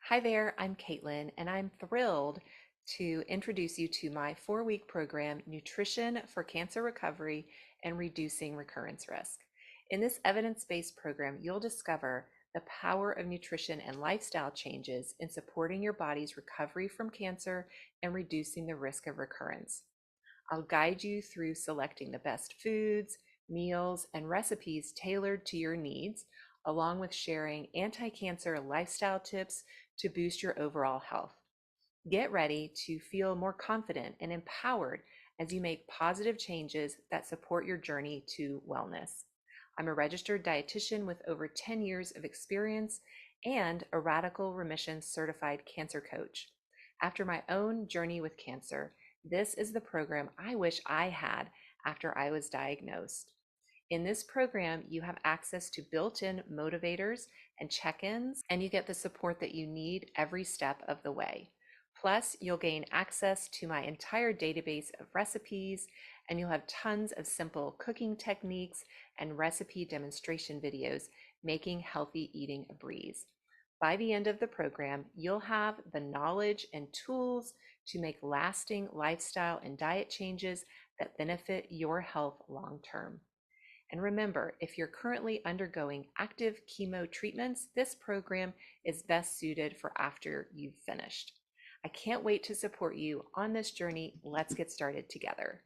Hi there, I'm Caitlin, and I'm thrilled to introduce you to my 4-week program, Nutrition for Cancer Recovery and Reducing Recurrence Risk. In this evidence-based program, you'll discover the power of nutrition and lifestyle changes in supporting your body's recovery from cancer and reducing the risk of recurrence. I'll guide you through selecting the best foods, meals, and recipes tailored to your needs, along with sharing anti-cancer lifestyle tips to boost your overall health. Get ready to feel more confident and empowered as you make positive changes that support your journey to wellness. I'm a registered dietitian with over 10 years of experience and a radical remission certified cancer coach. After my own journey with cancer, this is the program I wish I had after I was diagnosed. In this program, you have access to built-in motivators and check-ins, and you get the support that you need every step of the way. Plus, you'll gain access to my entire database of recipes, and you'll have tons of simple cooking techniques and recipe demonstration videos, making healthy eating a breeze. By the end of the program, you'll have the knowledge and tools to make lasting lifestyle and diet changes that benefit your health long term. And remember, if you're currently undergoing active chemo treatments, this program is best suited for after you've finished. I can't wait to support you on this journey. Let's get started together.